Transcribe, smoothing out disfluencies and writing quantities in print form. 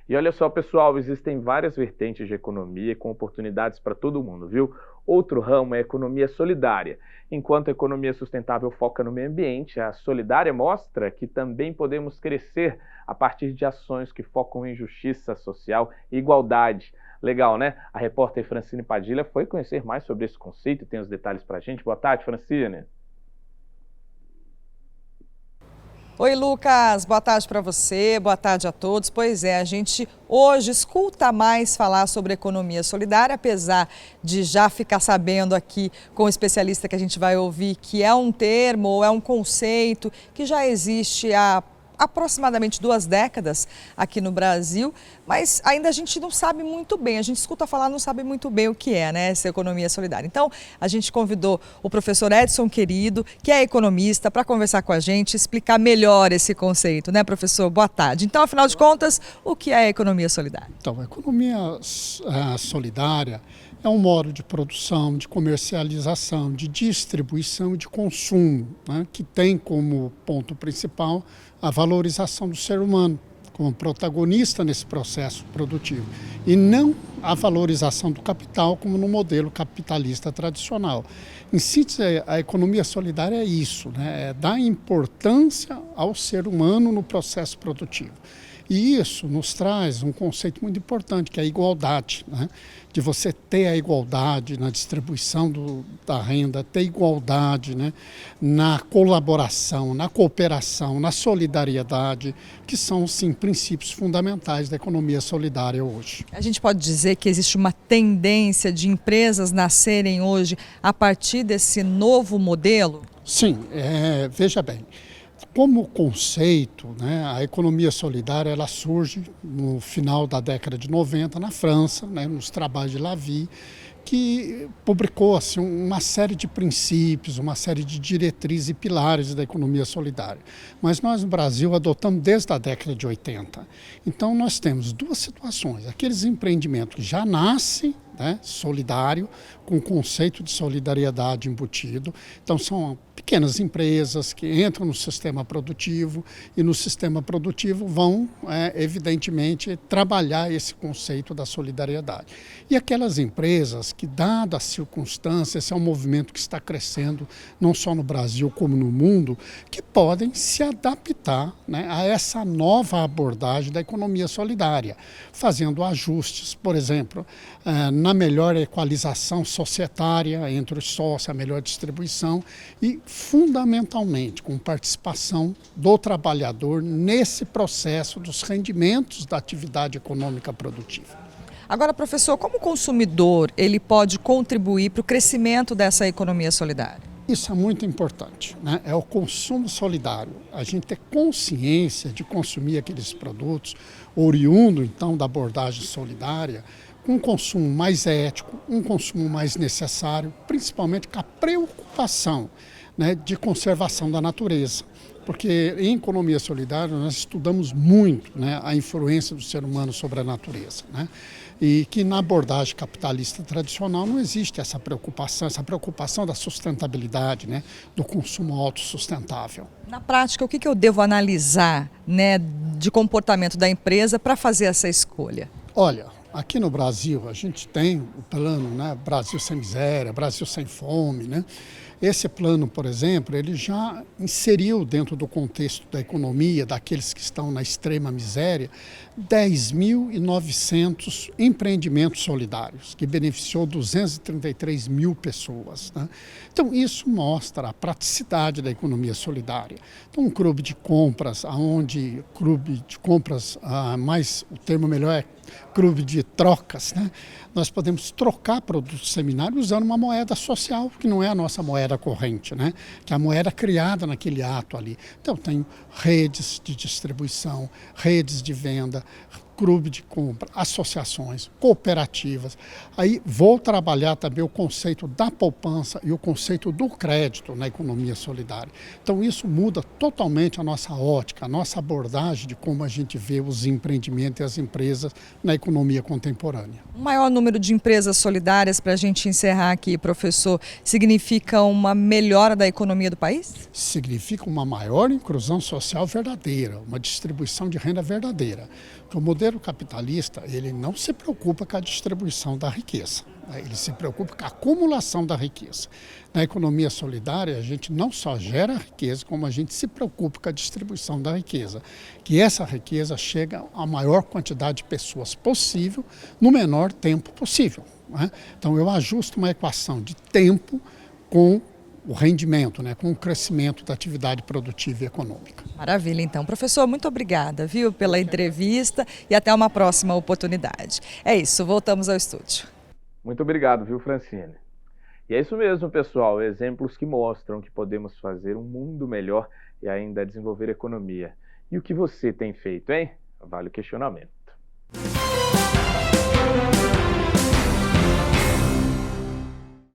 E olha só, pessoal, existem várias vertentes de economia com oportunidades para todo mundo, viu? Outro ramo é a economia solidária. Enquanto a economia sustentável foca no meio ambiente, a solidária mostra que também podemos crescer a partir de ações que focam em justiça social e igualdade. Legal, né? A repórter Francine Padilha foi conhecer mais sobre esse conceito e tem os detalhes para a gente. Boa tarde, Francine. Oi, Lucas, boa tarde para você, boa tarde a todos. Pois é, a gente hoje escuta mais falar sobre economia solidária, apesar de já ficar sabendo aqui com o especialista que a gente vai ouvir que é um termo ou é um conceito que já existe há aproximadamente 2 décadas aqui no Brasil, mas ainda a gente não sabe muito bem, a gente escuta falar, não sabe muito bem o que é, né, essa economia solidária. Então, a gente convidou o professor Edson Querido, que é economista, para conversar com a gente, explicar melhor esse conceito, né, professor? Boa tarde. Então, afinal de contas, o que é a economia solidária? Então, a economia solidária é um modo de produção, de comercialização, de distribuição e de consumo, né, que tem como ponto principal a valorização do ser humano como protagonista nesse processo produtivo e não a valorização do capital como no modelo capitalista tradicional. Em síntese, a economia solidária é isso, né, é dar importância ao ser humano no processo produtivo. E isso nos traz um conceito muito importante, que é a igualdade, né? De você ter a igualdade na distribuição da renda, ter igualdade, né? Na colaboração, na cooperação, na solidariedade, que são, sim, princípios fundamentais da economia solidária hoje. A gente pode dizer que existe uma tendência de empresas nascerem hoje a partir desse novo modelo? Sim, veja bem. Como conceito, né, a economia solidária ela surge no final da década de 90 na França, né, nos trabalhos de Lavie, que publicou assim, uma série de princípios, uma série de diretrizes e pilares da economia solidária. Mas nós no Brasil adotamos desde a década de 80. Então nós temos 2 situações, aqueles empreendimentos que já nascem, né, solidário, com o conceito de solidariedade embutido. Então são pequenas empresas que entram no sistema produtivo e no sistema produtivo vão, evidentemente, trabalhar esse conceito da solidariedade. E aquelas empresas que, dadas as circunstâncias, esse é um movimento que está crescendo não só no Brasil como no mundo, que podem se adaptar, né, a essa nova abordagem da economia solidária, fazendo ajustes, por exemplo, na melhor equalização societária entre os sócios, a melhor distribuição e, fundamentalmente, com participação do trabalhador nesse processo dos rendimentos da atividade econômica produtiva. Agora, professor, como consumidor ele pode contribuir para o crescimento dessa economia solidária? Isso é muito importante, né? É o consumo solidário. A gente ter consciência de consumir aqueles produtos, oriundo então da abordagem solidária, com um consumo mais ético, um consumo mais necessário, principalmente com a preocupação, né, de conservação da natureza. Porque em economia solidária nós estudamos muito, né, a influência do ser humano sobre a natureza, né? E que na abordagem capitalista tradicional não existe essa preocupação da sustentabilidade, né, do consumo autossustentável. Na prática, o que eu devo analisar, né, de comportamento da empresa para fazer essa escolha? Olha, aqui no Brasil a gente tem o plano, né, Brasil Sem Miséria, Brasil Sem Fome, né? Esse plano, por exemplo, ele já inseriu dentro do contexto da economia, daqueles que estão na extrema miséria, 10.900 empreendimentos solidários, que beneficiou 233 mil pessoas, né? Então, isso mostra a praticidade da economia solidária. Então, um clube de compras, mais o termo melhor é clube de trocas, né? Nós podemos trocar produtos seminários usando uma moeda social, que não é a nossa moeda corrente, né? Que é a moeda criada naquele ato ali. Então, tem redes de distribuição, redes de venda, clube de compra, associações, cooperativas. Aí vou trabalhar também o conceito da poupança e o conceito do crédito na economia solidária. Então isso muda totalmente a nossa ótica, a nossa abordagem de como a gente vê os empreendimentos e as empresas na economia contemporânea. O maior número de empresas solidárias, para a gente encerrar aqui, professor, significa uma melhora da economia do país? Significa uma maior inclusão social verdadeira, uma distribuição de renda verdadeira. que o modelo capitalista ele não se preocupa com a distribuição da riqueza, né? Ele se preocupa com a acumulação da riqueza. Na economia solidária, a gente não só gera riqueza, como a gente se preocupa com a distribuição da riqueza, que essa riqueza chega à maior quantidade de pessoas possível, no menor tempo possível, né? Então eu ajusto uma equação de tempo com o rendimento, né, com o crescimento da atividade produtiva e econômica. Maravilha, então. Professor, muito obrigada, viu, pela entrevista e até uma próxima oportunidade. É isso, voltamos ao estúdio. Muito obrigado, viu, Francine? E é isso mesmo, pessoal, exemplos que mostram que podemos fazer um mundo melhor e ainda desenvolver economia. E o que você tem feito, hein? Vale o questionamento.